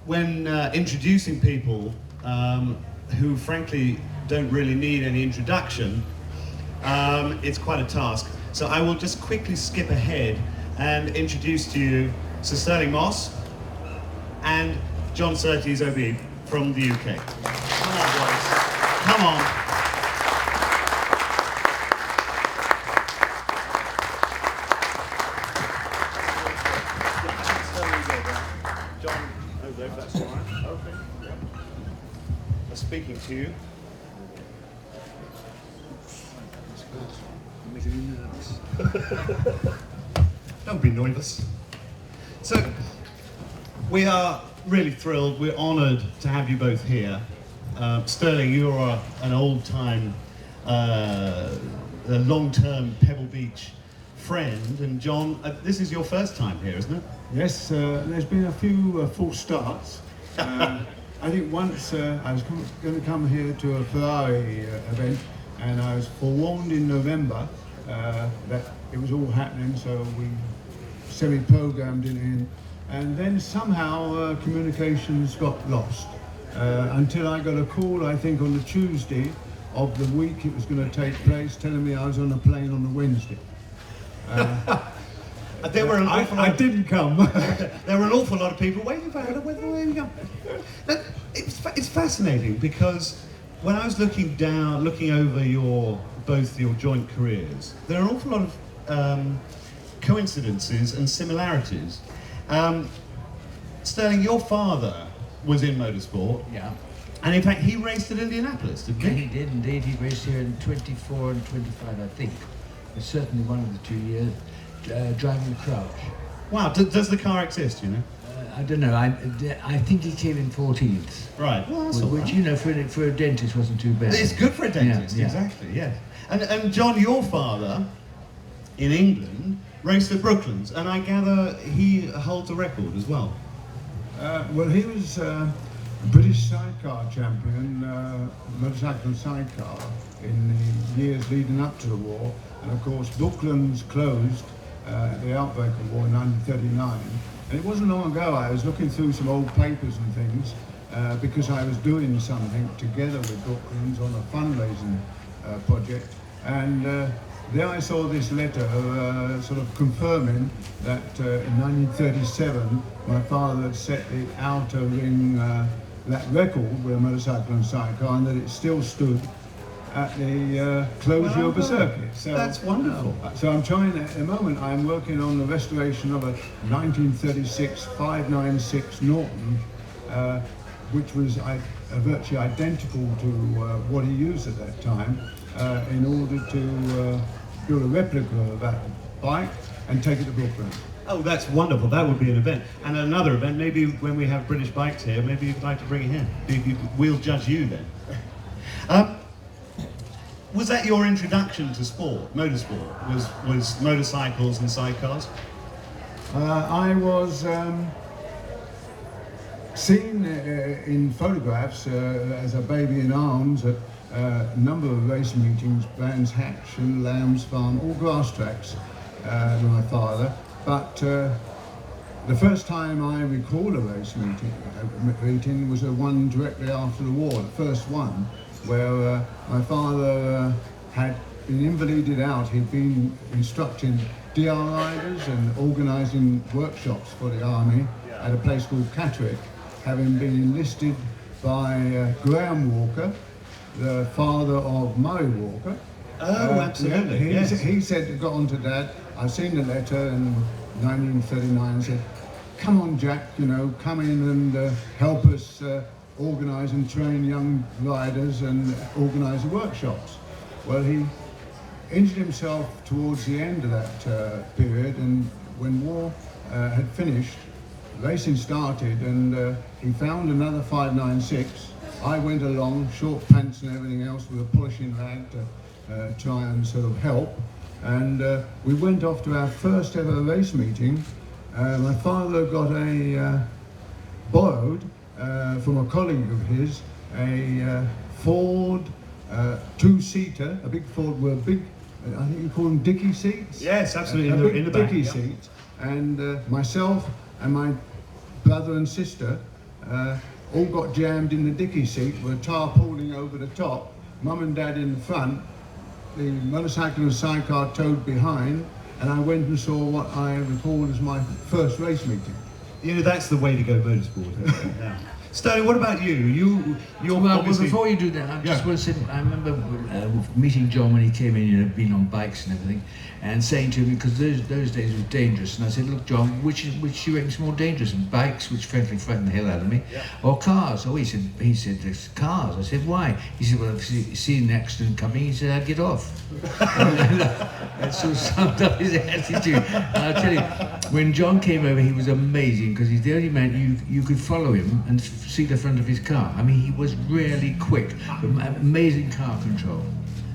when introducing people who frankly don't really need any introduction, it's quite a task. So I will just quickly skip ahead and introduce to you Sir Stirling Moss and John Surtees OBE from the UK. Come on, boys. Come on. John, over there, if that's all right. Okay. Yep. I'm speaking to you. Don't be nervous. So, we are really thrilled, we're honoured to have you both here. Stirling, you're an old-time, a long-term Pebble Beach friend, and John, this is your first time here, isn't it? Yes, there's been a few false starts. I think once I was going to come here to a Ferrari event, and I was forewarned in November that it was all happening, so we semi-programmed it in, and then somehow communications got lost until I got a call, I think on the Tuesday of the week it was going to take place, telling me I was on a plane on the Wednesday. There were an awful lot I didn't come. There were an awful lot of people waiting for her. Where we go? It's fascinating because when I was looking over both your joint careers, there are an awful lot of coincidences and similarities. Stirling, your father was in motorsport. Yeah. And in fact, he raced at Indianapolis, didn't he? He did indeed. He raced here in 24 and 25, I think. It's certainly one of the 2 years, driving the Crouch. Wow, does the car exist, you know? I don't know. I think it came in 14th. Right. Well, that's all which, right. you know, for a dentist wasn't too bad. It's good for a dentist, yeah. exactly, yes. And John, your father, in England, raced at Brooklands, and I gather he holds a record as well. Well, he was British sidecar champion, motorcycle sidecar, in the years leading up to the war. And of course, Brooklands closed at the outbreak of war in 1939. And it wasn't long ago, I was looking through some old papers and things because I was doing something together with Brooklands on a fundraising project. And there I saw this letter sort of confirming that in 1937 my father had set the outer ring that record with a motorcycle and sidecar, and that it still stood at the closure of the circuit. So that's wonderful. So I'm trying, at the moment I'm working on the restoration of a 1936 596 Norton, which was virtually identical to what he used at that time, in order to build a replica of that bike and take it to Brooklands. Oh, that's wonderful. That would be an event. And another event, maybe when we have British bikes here, maybe you'd like to bring it here. We'll judge you then. Was that your introduction to sport, motorsport? Was motorcycles and sidecars? I was seen in photographs as a baby in arms at a number of race meetings, Brands Hatch and Lamb's Farm, all grass tracks with my father. But the first time I recall a race meeting was the one directly after the war, the first one, where my father had been invalided out. He'd been instructing DR riders and organising workshops for the army at a place called Catterick, having been enlisted by Graham Walker, the father of Murray Walker. Oh, absolutely, yes. He said, got on to Dad, I've seen the letter in 1939, said, come on Jack, you know, come in and help us organise and train young riders and organise the workshops. Well, he injured himself towards the end of that period, and when war had finished, racing started, and he found another 596. I went along, short pants and everything else, with a polishing rag to try and sort of help. And we went off to our first ever race meeting. My father got borrowed from a colleague of his, a Ford two-seater, a big Ford with a big, I think you call them dicky seats? Yes, absolutely, in the back, dicky seats. And myself and my brother and sister all got jammed in the dicky seat with a tarpaulin over the top, mum and dad in the front, the motorcycle and sidecar towed behind, and I went and saw what I recall as my first race meeting. You know, that's the way to go motorsport. Yeah. Sterling, what about you? You're Well, obviously... before you do that, I just Yeah. want to say, I remember meeting John when he came in, you know, being on bikes and everything, and saying to him, because those days were dangerous, and I said, look, John, which do you reckon's more dangerous? Bikes, which frankly frightened the hell out of me, or cars? Oh, he said, it's cars. I said, why? He said, well, if you see an accident coming, he said, I'd get off. That sort of summed up his attitude. And I'll tell you, when John came over, he was amazing, because he's the only man you could follow him and see the front of his car. I mean, he was really quick, amazing car control,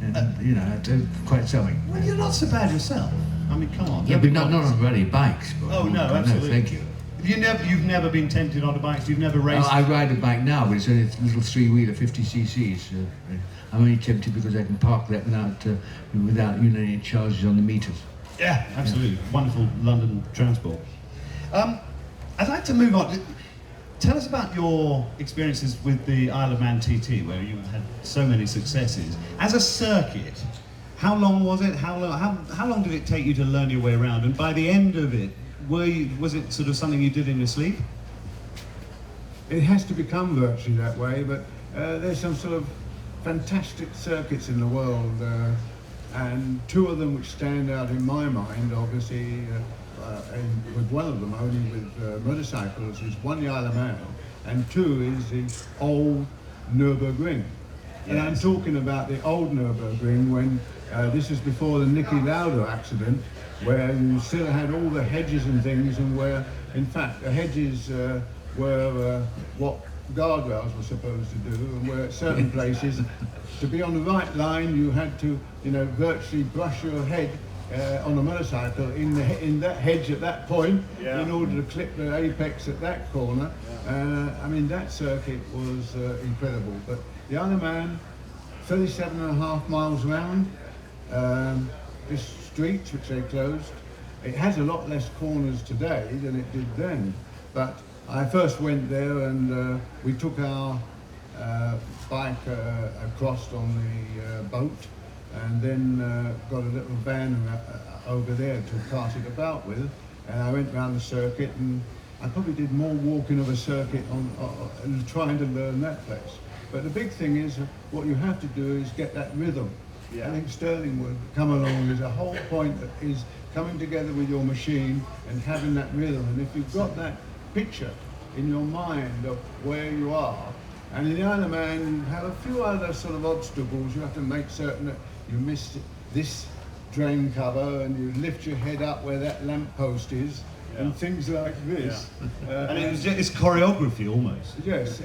and you know, quite something. Well, you're not so bad yourself. I mean, come on. Yeah, but not on bloody bikes. But, Oh no, absolutely. No, thank you. You've never been tempted on a bike. You've never raced. I ride a bike now, but it's only a little three-wheeler, 50 cc's. I'm only tempted because I can park that without any charges on the meters. Yeah, absolutely. Wonderful London transport. I'd like to move on. Tell us about your experiences with the Isle of Man TT, where you had so many successes. As a circuit, how long was it? How long did it take you to learn your way around? And by the end of it, was it sort of something you did in your sleep? It has to become virtually that way, but there's some sort of fantastic circuits in the world, and two of them which stand out in my mind, obviously, and with one of them only with motorcycles, is one, the Isle of Man, and two is the old Nürburgring. And I'm talking about the old Nürburgring when this is before the Niki Lauda accident, where you still had all the hedges and things, and where, in fact, the hedges were what guardrails were supposed to do, and where at certain places, to be on the right line, you had to, virtually brush your head on a motorcycle in that hedge at that point, in order to clip the apex at that corner. I mean, that circuit was incredible. But the Isle of Man, 37.5 miles round, this streets which they closed. It has a lot less corners today than it did then. But I first went there and we took our bike across on the boat, and then got a little van over there to cart it about with, and I went around the circuit, and I probably did more walking of a circuit on trying to learn that place. But the big thing is, what you have to do is get that rhythm. I think Stirling would come along. There's a whole point that is coming together with your machine and having that rhythm, and if you've got that picture in your mind of where you are, and in the Isle of Man you have a few other sort of obstacles. You have to make certain that you miss this drain cover, and you lift your head up where that lamp post is, and things like this. And it's choreography almost. Yes,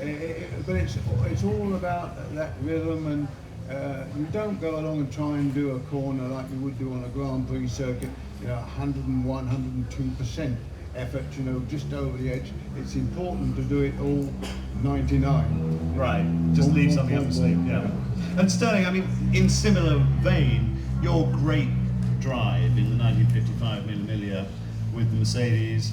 but it's all about that rhythm, and you don't go along and try and do a corner like you would do on a Grand Prix circuit, 101, 102% effort, just over the edge. It's important to do it all 99. Right, just leave something up your sleeve, yeah. And Sterling, I mean, in similar vein, your great drive in the 1955 Mille with the Mercedes,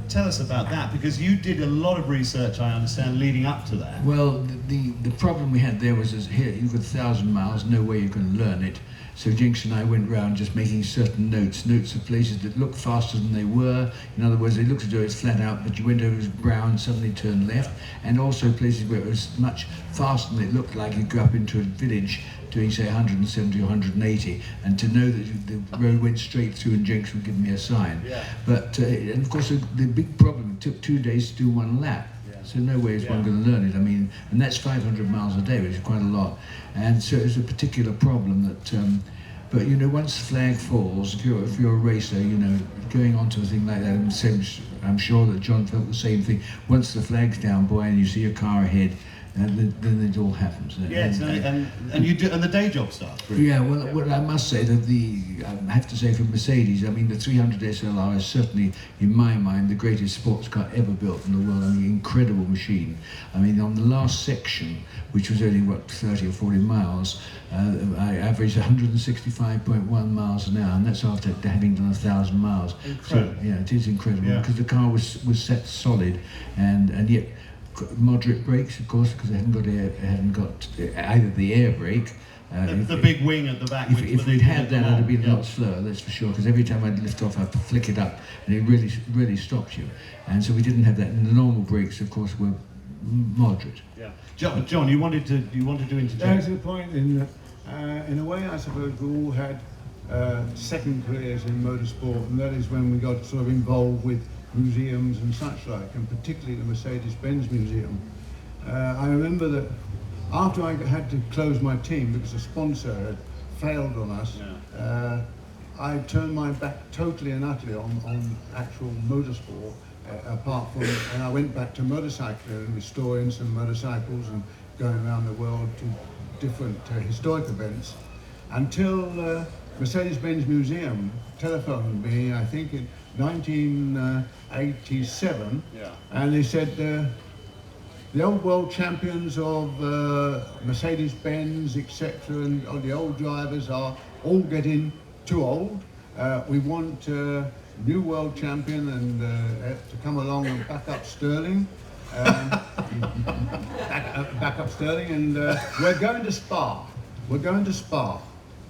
tell us about that, because you did a lot of research, I understand, leading up to that. Well, the problem we had there was, here you've got 1,000 miles, no way you can learn it. So Jinx and I went round just making certain notes of places that looked faster than they were. In other words, they looked as though it's flat out, but you went over brown, suddenly turned left, and also places where it was much faster than it looked like. You go up into a village doing, say, 170 or 180, and to know that the road went straight through, and Jinx would give me a sign. But, and of course, the big problem, it took 2 days to do one lap. So no way is one going to learn it. I mean, and that's 500 miles a day, which is quite a lot. And so it's a particular problem that, but once the flag falls, if you're a racer, going on to a thing like that, and I'm sure that John felt the same thing. Once the flag's down, boy, and you see a car ahead, then it all happens. Yes, and you do, and the day job starts. Really. Yeah, well, I must say that I have to say for Mercedes, I mean, the 300 SLR is certainly, in my mind, the greatest sports car ever built in the world. I mean, incredible machine. I mean, on the last section, which was only 30 or 40 miles, I averaged 165.1 miles an hour, and that's after having done 1,000 miles. Incredible. So, it is incredible because the car was set solid, and yet moderate brakes, of course, because it hadn't got either the air brake. The big wing at the back. If we'd had that, I'd have been a lot slower, that's for sure, because every time I'd lift off, I'd flick it up, and it really stopped you. And so we didn't have that. And the normal brakes, of course, were moderate. Yeah. John, you wanted to interject. There's the point in a way, I suppose we all had second careers in motorsport, and that is when we got sort of involved with museums and such like, and particularly the Mercedes-Benz Museum. I remember that after I had to close my team because the sponsor had failed on us, I turned my back totally and utterly on actual motorsport, apart from, and I went back to motorcycling and restoring some motorcycles and going around the world to different historic events, until Mercedes-Benz Museum telephoned me, I think in 1987, and they said, the old world champions of Mercedes-Benz, etc., and the old drivers are all getting too old. We want a new world champion and to come along and back up Stirling. Back up Stirling, and we're going to Spa. We're going to Spa.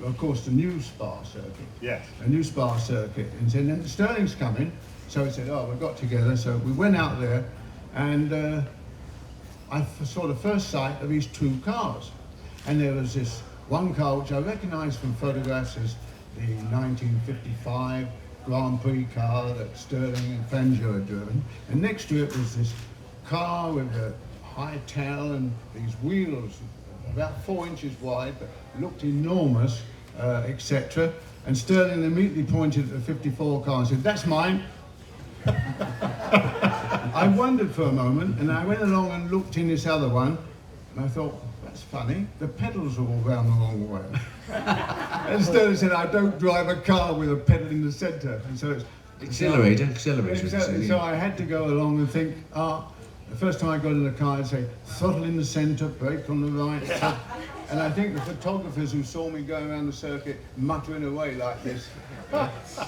Of course, the new Spa circuit. Yes. A new Spa circuit. And then Stirling's coming. So we said, oh, we got together. So we went out there, and I saw the first sight of these two cars. And there was this one car which I recognised from photographs as the 1955 Grand Prix car that Stirling and Fangio had driven. And next to it was this car with a high tail and these wheels about 4 inches wide, but looked enormous, etc. And Stirling immediately pointed at the 54 car and said, "That's mine." I wondered for a moment, and I went along and looked in this other one, and I thought, that's funny, the pedals are all round the wrong way. And Stirling said, I don't drive a car with a pedal in the centre. And so it's Accelerator. So I had to go along and think, the first time I got in the car, I'd say, throttle in the centre, brake on the right. And I think the photographers who saw me going around the circuit muttering away like this,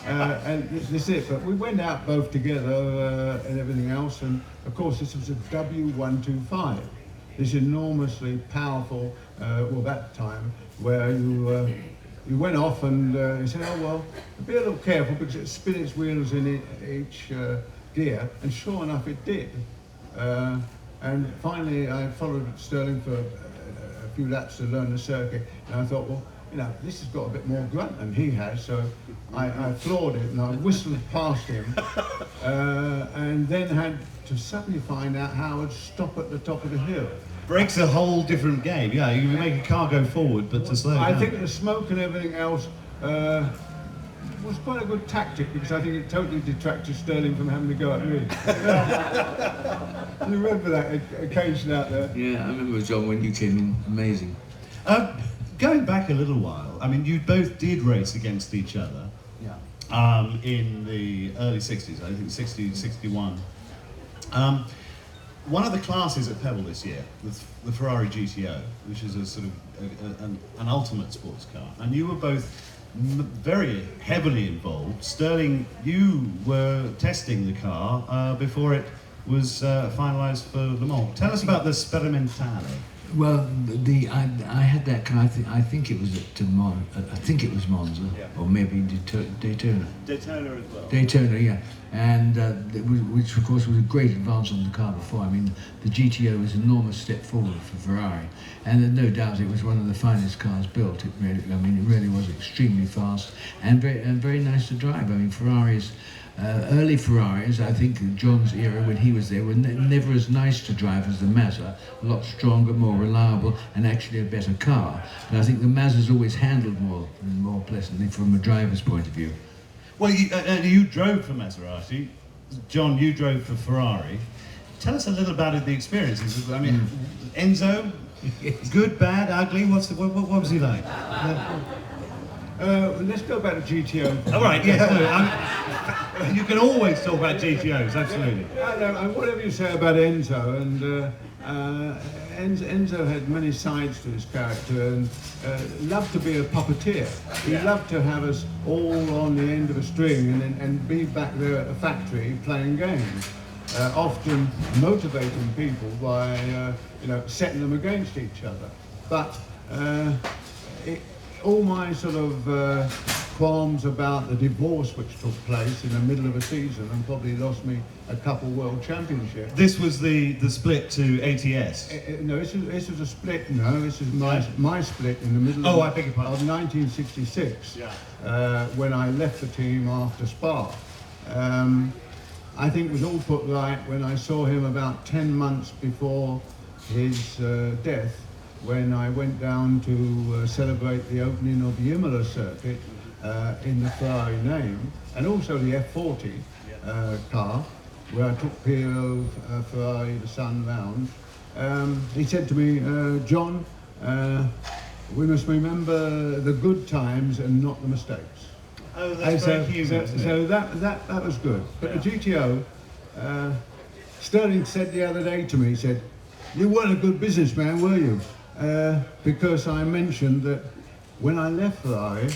and this is it. But we went out both together and everything else, and of course this was a W125, this enormously powerful, that time, where you went off and you said, oh well, be a little careful because it spin its wheels in each gear, and sure enough it did. And finally I followed Stirling for a few laps to learn the circuit, and I thought, well, this has got a bit more grunt than he has, so I floored it and I whistled past him, and then had to suddenly find out how I'd stop at the top of the hill. Brakes a whole different game. Yeah, you can make a car go forward, but to slow it down. I think the smoke and everything else was quite a good tactic, because I think it totally detracted Stirling from having to go at me. You remember that occasion out there? Yeah, I remember, John, when you came in. Amazing. Going back a little while, I mean, you both did race against each other. Yeah. In the early 60s, I think 60, 61. One of the classes at Pebble this year was the Ferrari GTO, which is a sort of an ultimate sports car. And you were both very heavily involved. Stirling, you were testing the car before it was finalised for Le Mans. Tell us about the Sperimentale. Well, I had that car. I think it was at I think it was Monza, or maybe Daytona. Daytona as well. Daytona, yeah, and which of course was a great advance on the car before. I mean, the GTO was an enormous step forward for Ferrari, and no doubt it was one of the finest cars built. It really was extremely fast and very nice to drive. I mean, Ferraris. Early Ferraris, I think John's era when he was there, were never as nice to drive as the Mazda. A lot stronger, more reliable, and actually a better car. But I think the Mazda's always handled more pleasantly from a driver's point of view. Well, you drove for Maserati. John, you drove for Ferrari. Tell us a little about the experiences. I mean, Enzo, good, bad, ugly. What was he like? Let's go back to GTO. All right, yes. You can always talk about GTOs, absolutely. Whatever you say about Enzo, and Enzo had many sides to his character, and loved to be a puppeteer. He loved to have us all on the end of a string and be back there at the factory playing games. often motivating people by setting them against each other. But all my sort of qualms about the divorce which took place in the middle of a season and probably lost me a couple world championships. This was the split to ATS? No, this was a split. No, this is my split in the middle I beg your pardon. of 1966, when I left the team after Spa. I think it was all put right when I saw him about 10 months before his death, when I went down to celebrate the opening of the Imola circuit in the Ferrari name, and also the F40 car, where I took Piero Ferrari the Sun round. He said to me, John, we must remember the good times and not the mistakes. Oh, that's very human, so that was good. But the GTO, Stirling said the other day to me, he said, you weren't a good businessman, were you? Because I mentioned that when I left Ferrari,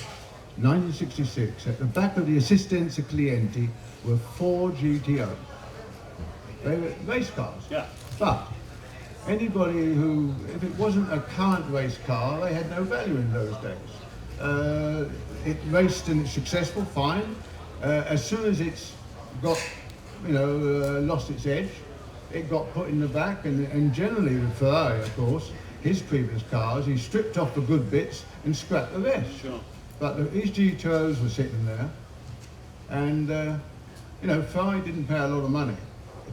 1966, at the back of the Assistenza Clienti were 4 GTOs. They were race cars. Yeah. But anybody who, if it wasn't a current race car, they had no value in those days. It raced and it's successful, fine. As soon as it's got, lost its edge, it got put in the back, and generally with Ferrari, of course, his previous cars, he stripped off the good bits and scrapped the rest. Sure. But his GTOs were sitting there, and Ferrari didn't pay a lot of money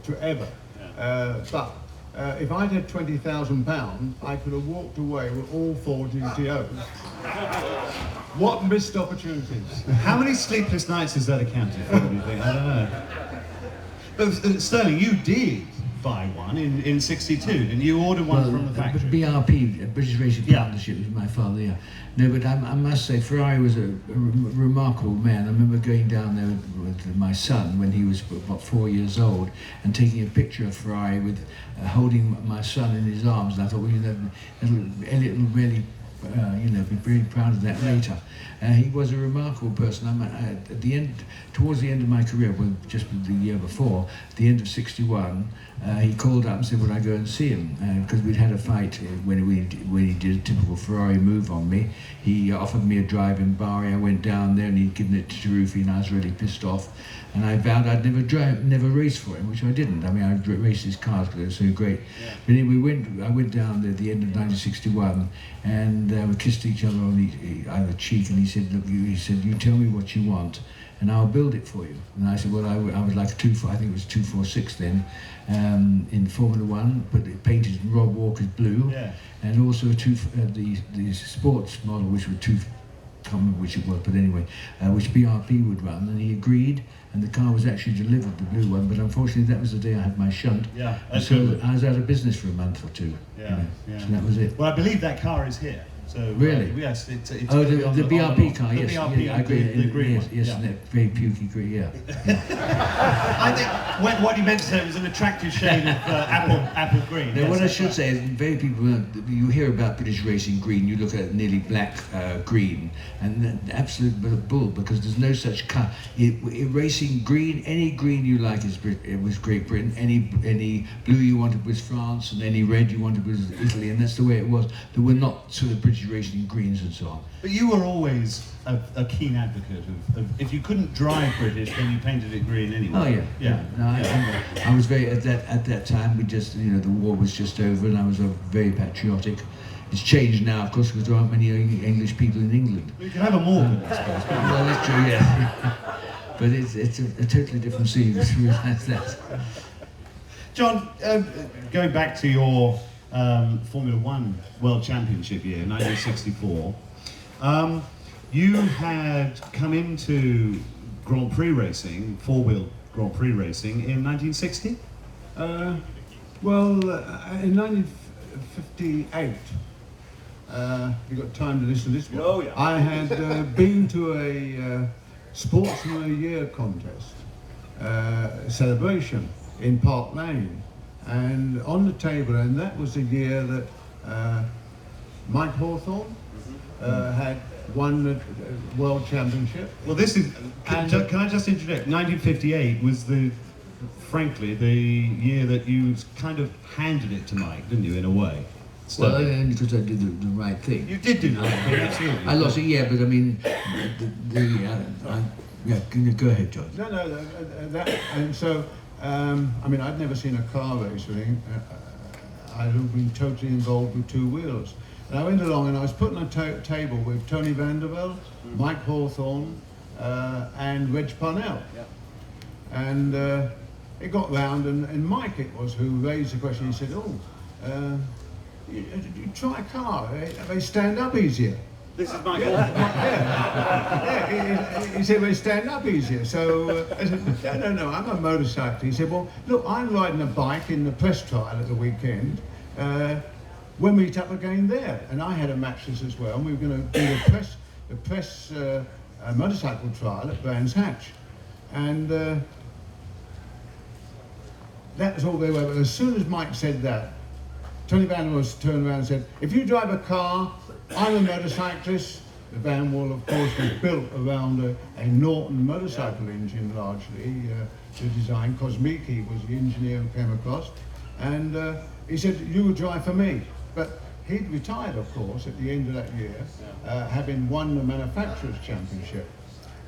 to ever. Yeah. But if I'd had £20,000, I could have walked away with all 4 GTOs. What missed opportunities! How many sleepless nights has that accounted for, do you think? I don't know. But Stirling, you did buy one in 62, and you ordered one from the factory. BRP, British Racing Partnership, was my father, yeah. No, but I must say, Ferrari was a remarkable man. I remember going down there with my son when he was about 4 years old and taking a picture of Ferrari with holding my son in his arms, and I thought, Elliot will really be very proud of that later. He was a remarkable person. At the end, towards the end of my career, well, just the year before, at the end of '61, he called up and said, would I go and see him? Because we'd had a fight when he did a typical Ferrari move on me. He offered me a drive in Bari. I went down there and he'd given it to Taruffi, and I was really pissed off. And I vowed I'd never race for him, which I didn't. I mean, I raced his cars because they were so great. Yeah. But anyway, I went down there at the end of 1961, and we kissed each other on either cheek, and he said, look, you tell me what you want, and I'll build it for you. And I said, well, I would like I think it was 246 then, in Formula One, but it painted in Rob Walker's blue, and also the sports model, which were I can't remember which it was, but anyway, which BRP would run, and he agreed, and the car was actually delivered, the blue one, but unfortunately that was the day I had my shunt. Yeah, so I was out of business for a month or two. Yeah, So that was it. Well, I believe that car is here. So really? Yes, it's the BRP car, yes. BRP, I agree. the green one. Yes, that very pukey green, yeah. I think what you meant to say was an attractive shade of apple green. Now, what I should say is, very people, you hear about British racing green, you look at nearly black green, and absolute bull, because there's no such car. Racing green, any green you like it was Great Britain, any blue you wanted was France, and any red you wanted was Italy, and that's the way it was. There were not sort of British racing greens and so on. But you were always a keen advocate of if you couldn't drive British, then you painted it green anyway. Oh yeah. No, I was very at that time. We just the war was just over, and I was very patriotic. It's changed now, of course, because there aren't many English people in England. You can have a Morgan, I suppose. Well, that's true, yeah. But it's a totally different scene. To realise that. John, going back to your Formula One World Championship year, 1964, you had come into Grand Prix racing, four-wheel Grand Prix racing, in 1960? In 1958, you got time to listen to this one. Oh, yeah. I had been to a Sportsman of the Year contest celebration in Park Lane, and on the table, and that was the year that Mike Hawthorne had won the World Championship. Well, this is, can I just interject, 1958 was the frankly, the year that you kind of handed it to Mike, didn't you, in a way? Well, only because I did the right thing. You did do the right thing, absolutely. I lost it, yeah, but I mean, go ahead, John. No, and so, I mean, I'd never seen a car race or anything. I'd been totally involved with two wheels. And I went along and I was put on a table with Tony Vandervelde, Mike Hawthorne, and Reg Parnell. Yeah. And it got round, and Mike it was who raised the question. He said, you try a car, they stand up easier. This is Mike. He said, they stand up easier. So I said, no, I'm a motorcyclist. He said, well, look, I'm riding a bike in the press trial at the weekend. We'll meet up again there. And I had a matchless as well, and we were going to do the press motorcycle trial at Brands Hatch. And that was all they were. But as soon as Mike said that, Tony Vandervelde turned around and said, if you drive a car, I'm a motorcyclist. The van wall, of course, was built around a Norton motorcycle engine largely, to design. Kosmicki was the engineer who came across. And he said, you would drive for me. But he'd retired, of course, at the end of that year, having won the manufacturer's championship.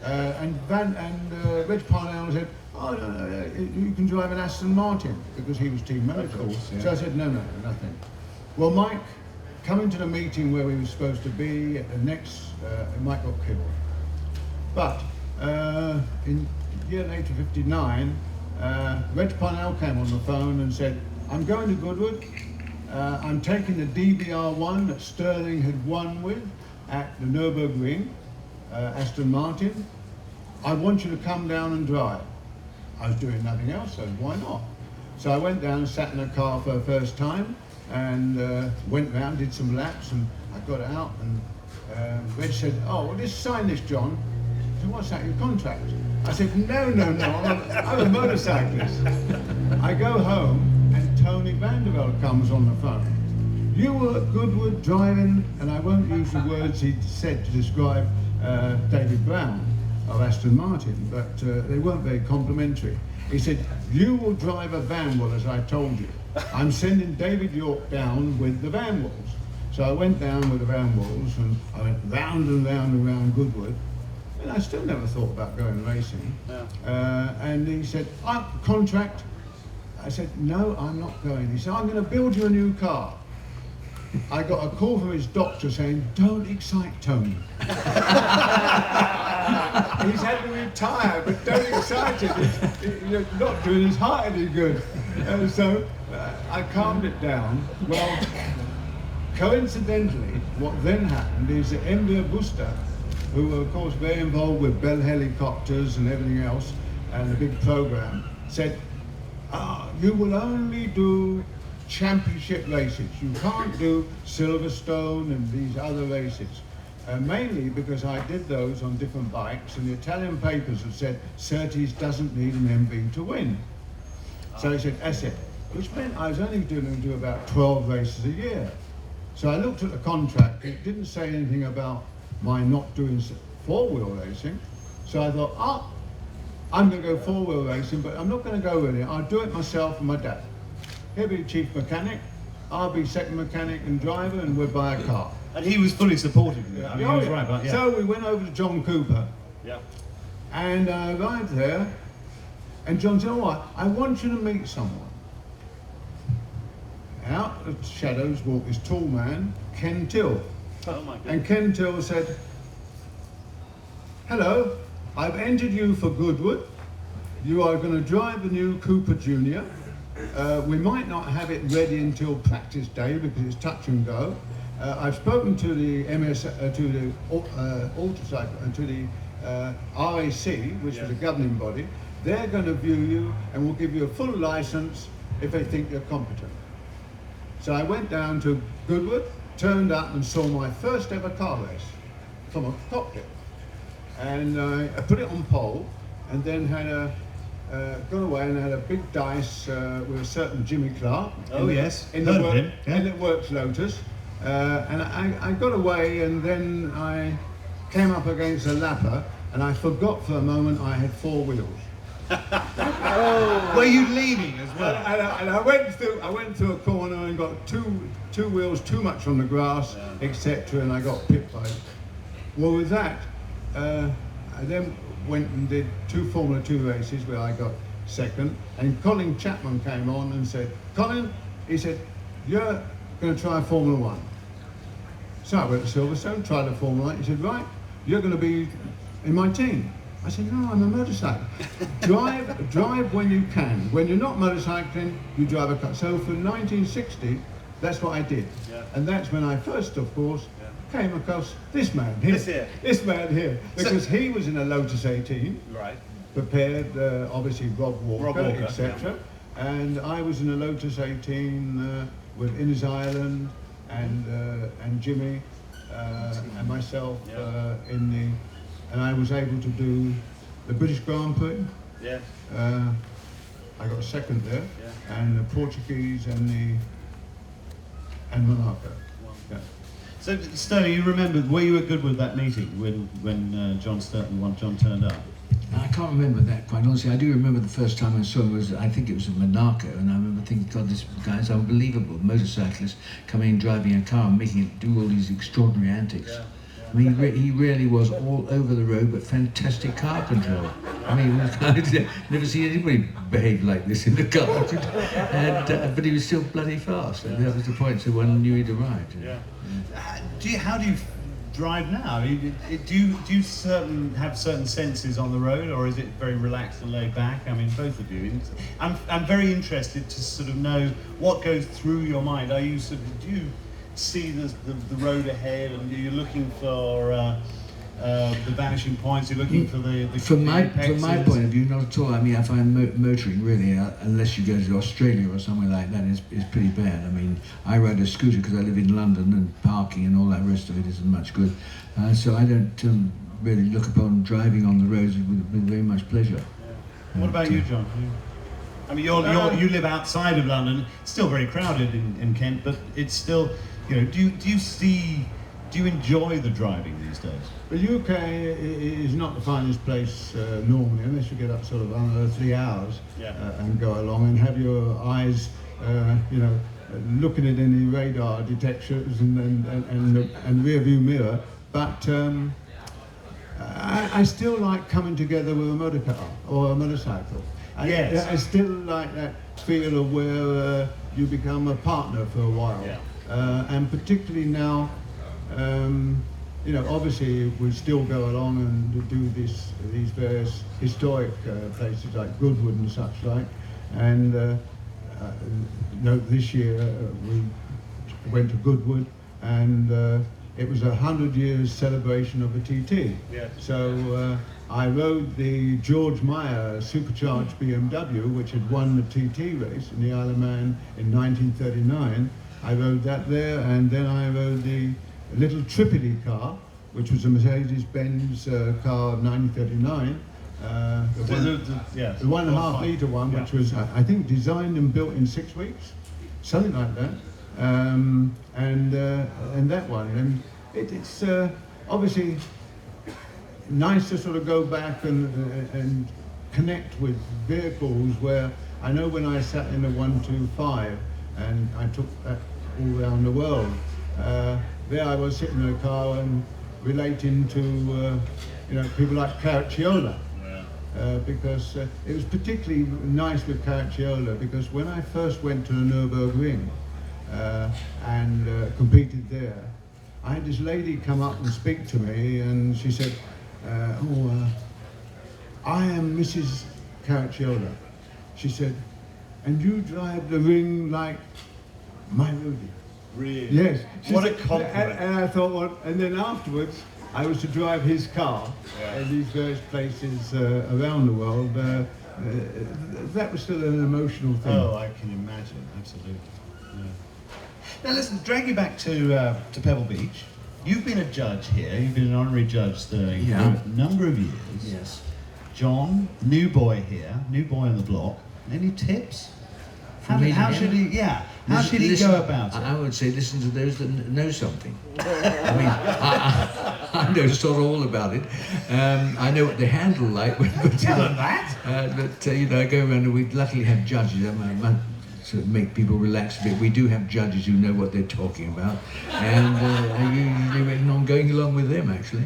And Reg Parnell said, oh, no, you can drive an Aston Martin, because he was team manager. Yeah. So I said, no, nothing. Well, Mike, coming to the meeting where we were supposed to be, at the next, Mike got killed. But in year later, 59, Reg Parnell came on the phone and said, I'm going to Goodwood. I'm taking the DBR1 that Stirling had won with at the Nürburgring, Aston Martin. I want you to come down and drive. I was doing nothing else, so why not? So I went down and sat in a car for the first time, and went round, did some laps, and I got out, and Reg said, oh, well, just sign this, John. I said, what's that, your contract? I said, no, I'm a motorcyclist. I go home, and Tony Vandervelde comes on the phone. You were at Goodwood driving, and I won't use the words he said to describe David Brown of Aston Martin, but they weren't very complimentary. He said, you will drive a van wall, as I told you. I'm sending David York down with the van walls. So I went down with the van walls, and I went round and round and round Goodwood, and I still never thought about going racing. Yeah. And he said, contract. I said, no, I'm not going. He said, I'm going to build you a new car. I got a call from his doctor saying, don't excite Tony. He's had to retire, but don't excite him. You're not doing his heart any good. And so I calmed it down. Well, coincidentally, what then happened is that Enver Busta, who were of course very involved with Bell helicopters and everything else, and the big program, said, you will only do championship races. You can't do Silverstone and these other races. Mainly because I did those on different bikes, and the Italian papers had said Surtees doesn't need an MV to win. So he said, that's it. Which meant I was only going to do about 12 races a year. So I looked at the contract. It didn't say anything about my not doing four-wheel racing. So I thought, I'm going to go four-wheel racing, but I'm not going to go with it. I'll do it myself and my dad. He'll be chief mechanic, I'll be second mechanic and driver, and we'll buy a car. And he was fully supportive of it. I mean, he was right, but yeah. So we went over to John Cooper, and I arrived there, and John said, all right, I want you to meet someone. Out of the shadows walked this tall man, Ken Till. Oh my God. And Ken Till said, hello, I've entered you for Goodwood. You are going to drive the new Cooper Junior. We might not have it ready until practice day because it's touch and go. I've spoken to the RAC, which is the governing body. They're going to view you and will give you a full license if they think you're competent. So I went down to Goodwood, turned up and saw my first ever car race from a cockpit. And I put it on pole, and then had gone away and had a big dice with a certain Jimmy Clark. In the Works Lotus. And I got away, and then I came up against a lapper, and I forgot for a moment I had four wheels. Were you leading as well? And I went through a corner and got two wheels too much on the grass, etc. And I got pit bike. Well, with that, I then went and did 2 Formula 2 races where I got second. And Colin Chapman came on and said, "Colin," he said, "you're going to try Formula 1." So I went to Silverstone, tried the Formula 1. He said, "Right, you're going to be in my team." I said, "No, I'm a motorcycle." drive when you can. When you're not motorcycling, you drive a car. So for 1960, that's what I did. Yeah. And that's when I first, of course, came across this man here. This man here. Because he was in a Lotus 18, Right. prepared, obviously, Rob Walker, etc. yeah. And I was in a Lotus 18 with Innes Island and Jimmy and myself in the... And I was able to do the British Grand Prix. Yeah. I got second there, Yeah. and the Portuguese and Monaco. Wow. Yeah. So, Stirling, you remember, were you at Goodwood that meeting when John turned up? I can't remember that quite honestly. I do remember the first time I saw him I think it was in Monaco, and I remember thinking, God, this guy's unbelievable. Motorcyclist coming in, driving a car and making it do all these extraordinary antics. Yeah. I mean, he really was all over the road, but fantastic car control. I mean, I've never seen anybody behave like this in the car. But he was still bloody fast. And that was the point, so one knew he'd arrived. Yeah. How do you drive now? Do you have certain senses on the road, or is it very relaxed and laid back? I mean, both of you. I'm very interested to sort of know what goes through your mind. Do you see the road ahead, and you're looking for the vanishing points? You're looking for the from my point of view, not at all. I mean, I find motoring really, unless you go to Australia or somewhere like that, is pretty bad. I mean, I ride a scooter because I live in London, and parking and all that rest of it isn't much good. So I don't really look upon driving on the roads with very much pleasure. Yeah. What about you, John? I mean, you live outside of London. It's still very crowded in Kent, but it's still, you know. Do you enjoy the driving these days? The UK is not the finest place normally, unless you get up sort of under 3 hours and go along and have your eyes, looking at any radar detectors and rear view mirror. But I still like coming together with a motor car or a motorcycle. Yes. I still like that feel of where you become a partner for a while. Yeah. And particularly now, obviously we still go along and do these various historic places like Goodwood and such like. And this year we went to Goodwood, and it was 100 years celebration of the TT. Yes. So I rode the George Meyer supercharged BMW, which had won the TT race in the Isle of Man in 1939. I rode that there, and then I rode the little Tripoli car, which was a Mercedes-Benz car of 1939. The 1.5 litre one, which was, I think, designed and built in 6 weeks, something like that. And that one, and it's obviously nice to sort of go back and connect with vehicles where I know when I sat in a 125 and I took that all around the world, there I was sitting in a car and relating to people like Caracciola. Because it was particularly nice with Caracciola, because when I first went to the Nürburgring and competed there, I had this lady come up and speak to me, and she said, I am Mrs. Caracciola. She said, and you drive the ring like my Rudy. Really? Yes. What a compliment. And I thought, and then afterwards, I was to drive his car in these various places around the world. That was still an emotional thing. Oh, I can imagine, absolutely. Yeah. Now listen, drag you back to Pebble Beach. You've been a judge here. You've been an honorary judge, Stirling, for a number of years. Yes. John, new boy here, new boy on the block. Any tips? How should he go about it? I would say listen to those that know something. I mean, I know sort of all about it. I know what they handle like. But, Tell them that. I go around and we luckily have judges. To make people relax a bit, we do have judges who know what they're talking about, and you usually reckon on going along with them actually.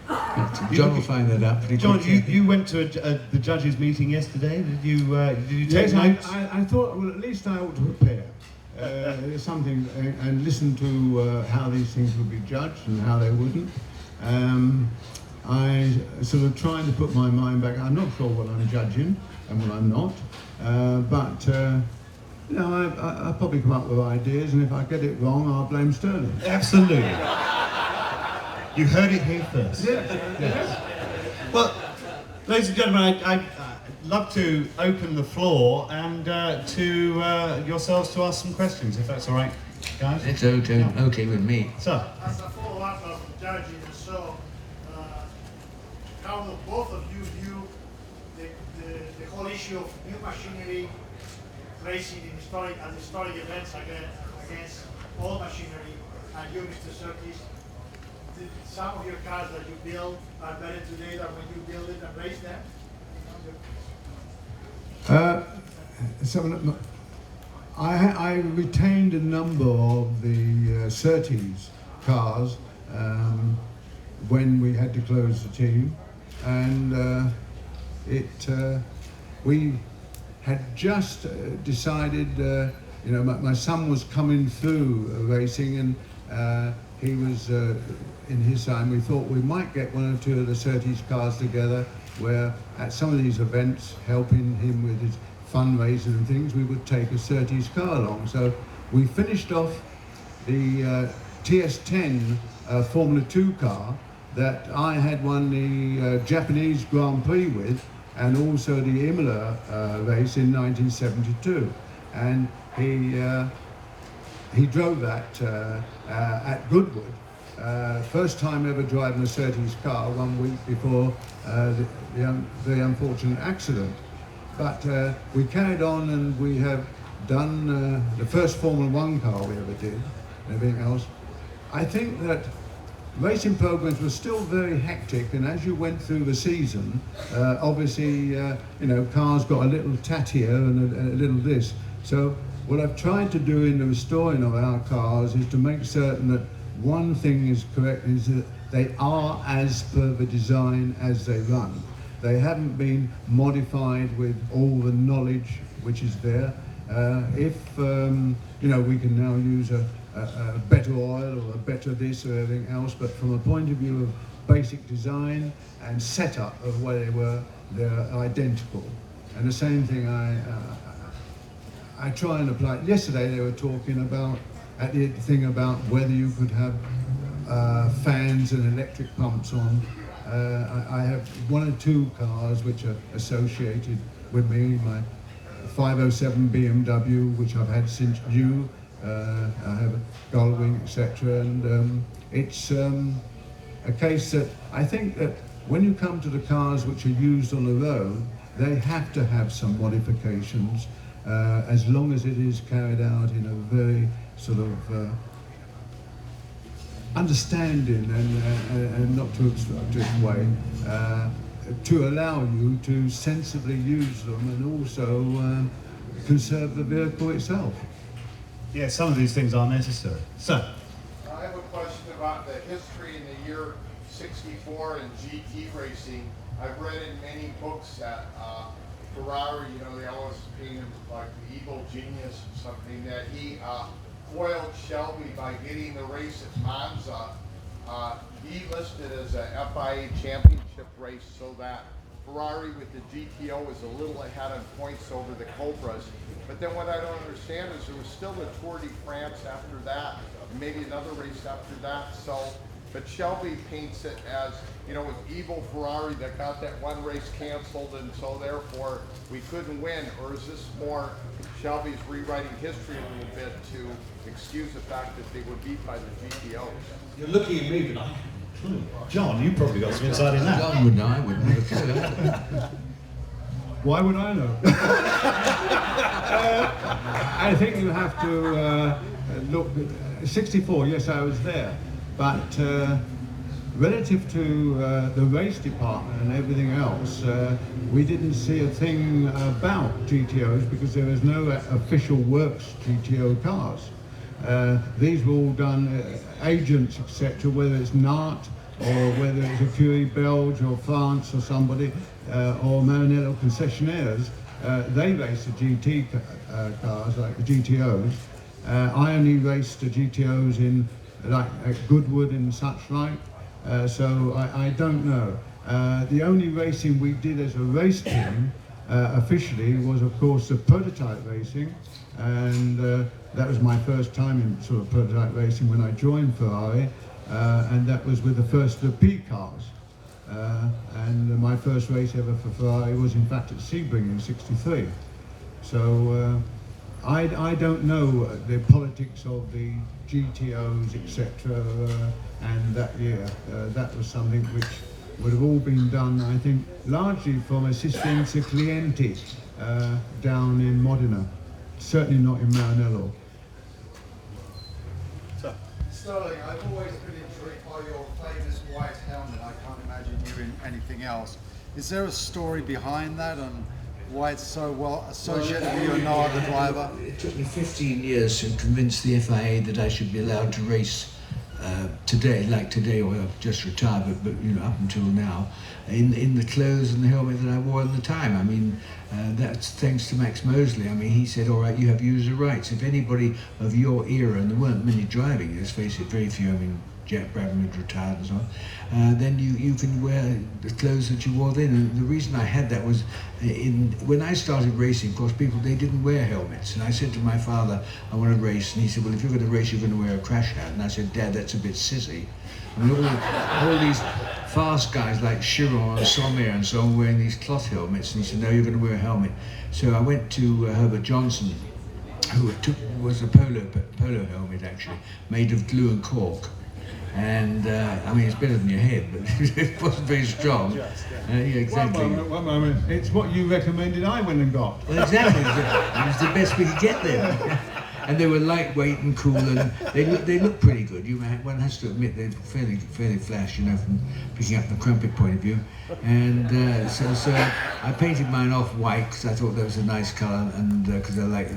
But John will find that out pretty John, quickly. you went to the judges' meeting yesterday. Did you take Yes, notes? I thought, well, at least I ought to prepare something and listen to how these things would be judged and how they wouldn't. I sort of trying to put my mind back. I'm not sure what I'm judging and what I'm not, but I'll probably come up with ideas, and if I get it wrong, I'll blame Stirling. Absolutely. You heard it here first. Yes. Well, ladies and gentlemen, I'd love to open the floor and to yourselves to ask some questions, if that's all right, guys. It's okay with me. So, As a follow-up of the judging, so how will both of you view the whole issue of new machinery racing in historic events against old machinery, and you, Mr. Surtees, some of your cars that you build are better today than when you build it and race them? I retained a number of the Surtees cars when we had to close the team, and we had just decided, my son was coming through racing, and he was in his time. We thought we might get one or two of the Surtees cars together, where at some of these events, helping him with his fundraising and things, we would take a Surtees car along. So we finished off the TS10 Formula 2 car that I had won the Japanese Grand Prix with, and also the Imola race in 1972. And he drove that at Goodwood. First time ever driving a Surtees car 1 week before the unfortunate accident. But we carried on, and we have done the first Formula 1 car we ever did, and everything else. I think that racing programs were still very hectic, and as you went through the season, obviously, cars got a little tattier and a little this. So what I've tried to do in the restoring of our cars is to make certain that one thing is correct, is that they are as per the design as they run. They haven't been modified with all the knowledge which is there. If we can now use a better oil or a better this or everything else, but from a point of view of basic design and setup of where they were, they're identical. And the same thing I try and apply. Yesterday they were talking about about whether you could have fans and electric pumps on. I have one or two cars which are associated with me, my 507 BMW, which I've had since new. I have a Gullwing, etc. And it's a case that I think that when you come to the cars which are used on the road, they have to have some modifications, as long as it is carried out in a very sort of understanding and not too obstructive way, to allow you to sensibly use them and also conserve the vehicle itself. yeah, some of these things are necessary. So, I have a question about the history in the year 64 in GT racing. I've read in many books that Ferrari, they always paint him like the evil genius or something, that he foiled Shelby by getting the race at Monza delisted as a FIA championship race, so that Ferrari with the GTO was a little ahead on points over the Cobras. But then what I don't understand is there was still the Tour de France after that, maybe another race after that. So, but Shelby paints it as, with evil Ferrari that got that one race canceled, and so therefore we couldn't win. Or is this more Shelby's rewriting history a little bit to excuse the fact that they were beat by the GTOs? you're looking at me, but John, you probably got some insight in that. John would know, I wouldn't have a clue. Why would I know? I think you have to look. 64, yes, I was there, but relative to the race department and everything else, we didn't see a thing about GTOs because there was no official works GTO cars. These were all done, agents, etc., whether it's NART or whether it's a Curie Belge or France or somebody, or Maranello concessionaires. They raced the GT cars, like the GTOs. I only raced the GTOs in like at Goodwood and such like, so I don't know. The only racing we did as a race team officially was, of course, the prototype racing, and that was my first time in sort of prototype racing when I joined Ferrari, and that was with the first of the P cars. And my first race ever for Ferrari was in fact at Sebring in '63. So I don't know the politics of the GTOs, etc. And that year, that was something which would have all been done, I think, largely from Assistenza Clienti down in Modena, certainly not in Maranello. Stirling, I've always been intrigued by your famous white helmet. I can't imagine you in anything else. Is there a story behind that on why it's so well associated with you and no other driver? It took me 15 years to convince the FIA that I should be allowed to race today, like today, or I've just retired, but you know, up until now, in the clothes and the helmet that I wore at the time. I mean, that's thanks to Max Mosley. I mean, he said, all right, you have user rights. If anybody of your era, and there weren't many driving, let's face it, very few, I mean, Jack Brabham had retired and so on, then you can wear the clothes that you wore then. And the reason I had that was, when I started racing, of course, they didn't wear helmets. And I said to my father, I want to race. And he said, well, if you're going to race, you're going to wear a crash hat. And I said, Dad, that's a bit sissy. I mean, all these fast guys like Chiron and Sommer and so on wearing these cloth helmets. And he said, no, you're going to wear a helmet. So I went to Herbert Johnson, who was a polo helmet, actually, made of glue and cork. And I mean, it's better than your head, but it wasn't very strong. Yeah, exactly. One moment. It's what you recommended I went and got. Well, exactly. It was the best we could get there. And they were lightweight and cool, and they look pretty good. One has to admit they're fairly flash, you know, from picking up the crumpet point of view. And so I painted mine off white because I thought that was a nice colour, and because I like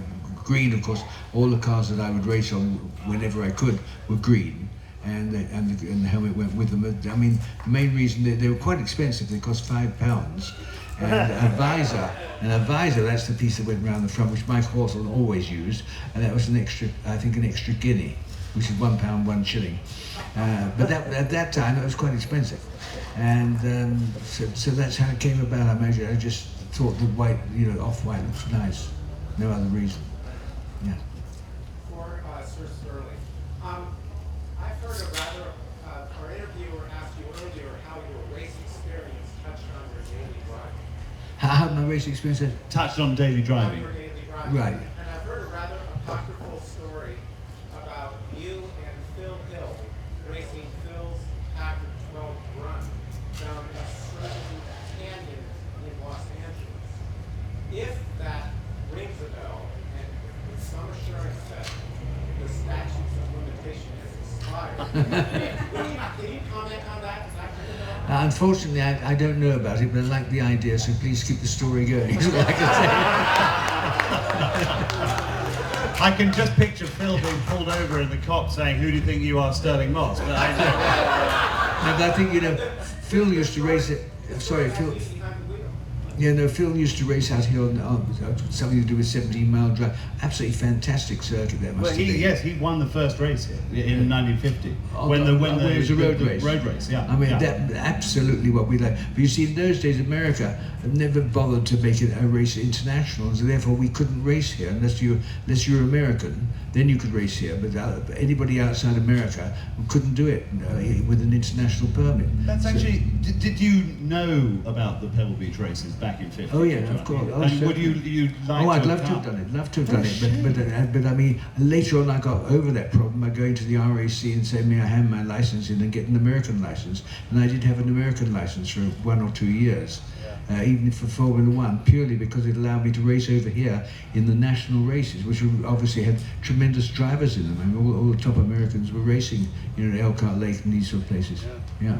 green. Of course, all the cars that I would race on whenever I could were green. And the helmet went with them. I mean, the main reason they were quite expensive. They cost £5. And a visor, that's the piece that went around the front, which Mike Hawthorne always used, and that was an extra guinea, which is £1, 1 shilling. But at that time, it was quite expensive, and so that's how it came about. I imagine I just thought the white, you know, off-white looks nice. No other reason. Yeah. For Sir Stirling. I've heard a rather, our interviewer asked you earlier how your race experience touched on your daily driving. How my race experience Touched on daily driving. On your daily driving. Right. And I've heard a rather apocryphal story about you and Phil Hill racing Phil's Packard 12 run down a certain canyon in Los Angeles. If that rings a bell, and with some assurance that the statutes of limitation has expired, can you comment on that? Does that ring a bell? Unfortunately, I don't know about it, but I like the idea, so please keep the story going. Like I can just picture Phil being pulled over and the cop saying, "Who do you think you are, Stirling Moss?" But I don't. No, but I think, you know, Phil used to race it. Sorry, Phil. Yeah, no, Phil used to race out here on something to do with 17-mile drive. Absolutely fantastic circuit there, must Well, have been. he won the first race here in 1950 When it was a road race. Road race, yeah. I mean, yeah. that absolutely what we like. But you see, in those days, America never bothered to make it a race international, and so therefore we couldn't race here unless you're American. Then you could race here, but anybody outside America couldn't do it with an international permit. That's actually. Did you know about the Pebble Beach races back in '50? Oh yeah, of course. Oh, And would you like? Oh, I'd to love to have done it. Love to have done it. But I mean, later on, I got over that problem by going to the RAC and saying, "May I hand my license in and get an American license?" And I did have an American license for 1 or 2 years. even for Formula One, purely because it allowed me to race over here in the national races, which obviously had tremendous drivers in them. I mean, all the top Americans were racing, you know, at Elkhart Lake and these sort of places. Yeah.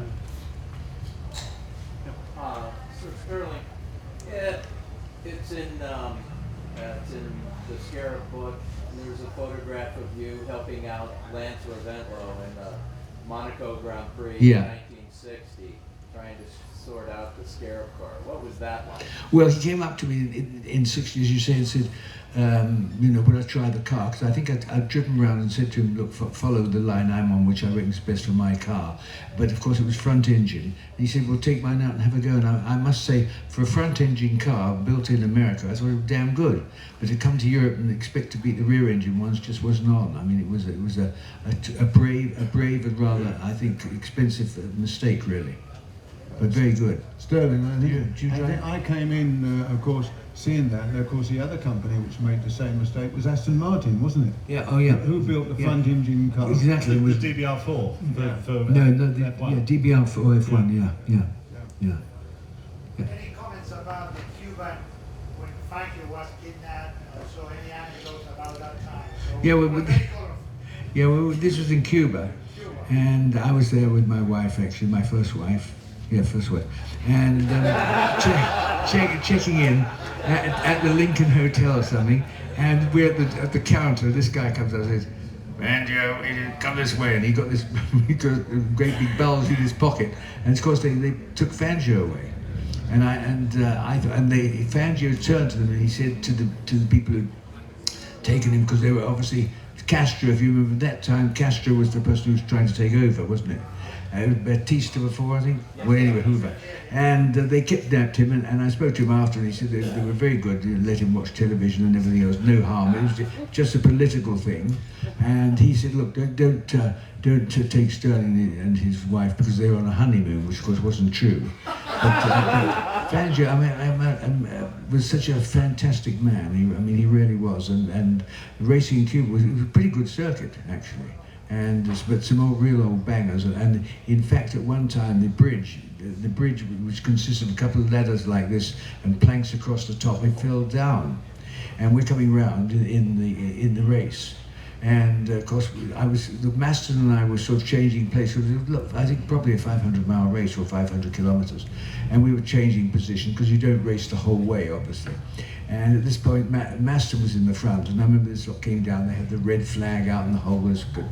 So Stirling, it's in the Scarab book. And there's a photograph of you helping out Lance Raventlow in the Monaco Grand Prix in 1960, trying to sort out the Scarab car. What was that like? Well, he came up to me in 60, as you say, and said, you know, would I try the car? Because I think I'd driven around and said to him, look, follow the line I'm on, which I reckon is best for my car. But of course it was front engine. And he said, well, take mine out and have a go. And I must say, for a front engine car built in America, I thought it was damn good. But to come to Europe and expect to beat the rear engine ones just wasn't on. I mean, it was a brave and rather, I think, expensive mistake, really. But very good. Stirling, I think I came in, of course, seeing that. And of course, the other company which made the same mistake was Aston Martin, wasn't it? Yeah. Oh, yeah. Who built the front engine car? Exactly. It was DBR4 for DBR4 F1. Yeah. Any comments about the Cuban when Frankie was kidnapped? So any anecdotes about that time? So Yeah, well, this was in Cuba, and I was there with my wife, actually, my first wife. Yeah, first wife. And checking in at the Lincoln Hotel or something, and we're at the counter. This guy comes up and says, "Man, Joe, come this way." And he got this he got a great big bulge in his pocket, and of course they took Fangio away. And Fangio turned to them and he said to the people who'd taken him, because they were obviously Castro. If you remember that time, Castro was the person who was trying to take over, wasn't it? Batista before, I think. Well, anyway, Hoover. And they kidnapped him, and I spoke to him after, and he said they were very good. You let him watch television and everything else, no harm. It was just a political thing. And he said, look, don't take Stirling and his wife, because they were on a honeymoon, which of course wasn't true. But Fangio, I mean, was such a fantastic man. He really was. And racing in Cuba was a pretty good circuit, actually. But some real old bangers, and in fact at one time the bridge which consisted of a couple of ladders like this and planks across the top, it fell down, and we're coming round in the race, and of course the Maston and I were sort of changing places. Look, I think probably a 500-mile race or 500 kilometers, and we were changing position because you don't race the whole way, obviously. And at this point, Maston was in the front, and I remember this lot came down, they had the red flag out and the whole was good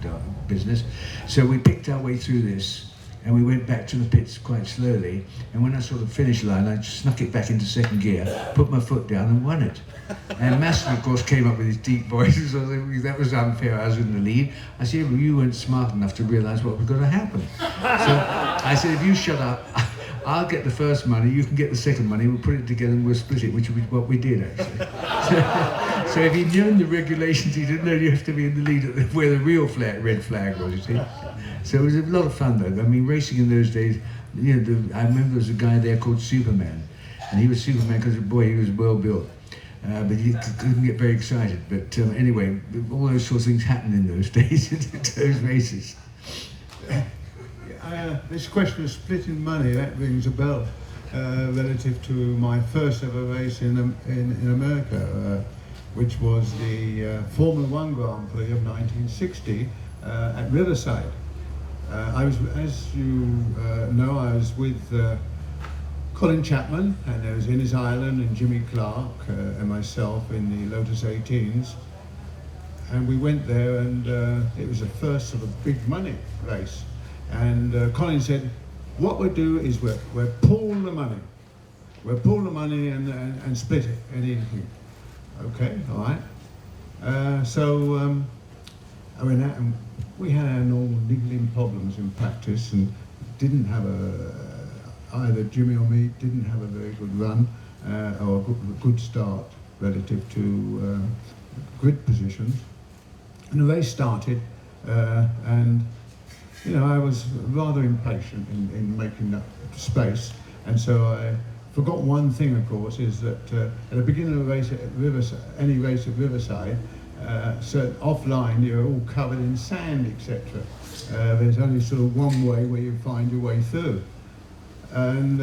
business. So we picked our way through this, and we went back to the pits quite slowly, and when I saw the finish line, I snuck it back into second gear, put my foot down and won it. And Maston, of course, came up with his deep voice, so that was unfair, I was in the lead. I said, well, you weren't smart enough to realise what was going to happen. So I said, if you shut up, I'll get the first money, you can get the second money, we'll put it together and we'll split it, which is what we did, actually. So if he'd known the regulations, he didn't know you have to be in the lead at where the real red flag was, you see. So it was a lot of fun, though. I mean, racing in those days, you know, I remember there was a guy there called Superman, and he was Superman because, boy, he was well built. But he couldn't get very excited. But anyway, all those sort of things happened in those days, those races. This question of splitting money, that rings a bell relative to my first ever race in America, which was the Formula One Grand Prix of 1960 at Riverside. I was, as you know, I was with Colin Chapman, and there was Innes Ireland and Jimmy Clark and myself in the Lotus 18s. And we went there, and it was the first sort of big money race. And Colin said, what we'll do is we'll pool the money. We'll pool the money and split it, anything. Okay, all right. So I went out, and we had our normal niggling problems in practice, and didn't have either Jimmy or me didn't have a very good run or a good start relative to grid positions. And the race started, and you know, I was rather impatient in making that space, and so I forgot one thing, of course, is that at the beginning of a race at Riverside, any race at Riverside, so offline you're all covered in sand, etc. There's only sort of one way where you find your way through, and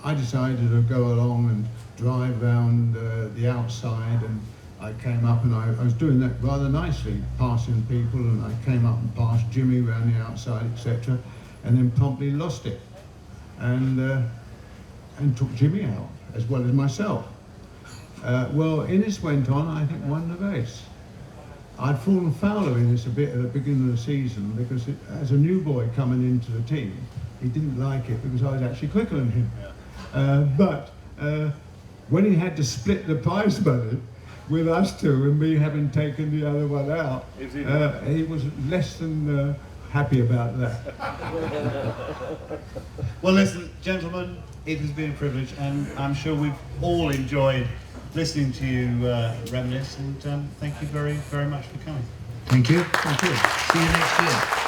I decided to go along and drive round the outside, and I came up and I was doing that rather nicely, passing people, and I came up and passed Jimmy around the outside, etc., and then promptly lost it, and took Jimmy out as well as myself. Well, Innes went on, I think, won the race. I'd fallen foul of Innes a bit at the beginning of the season because as a new boy coming into the team, he didn't like it because I was actually quicker than him. But when he had to split the prize money with us two and me having taken the other one out, he was less than happy about that. Well, listen, gentlemen, it has been a privilege, and I'm sure we've all enjoyed listening to you reminisce, and thank you very, very much for coming. Thank you. Thank you. See you next year.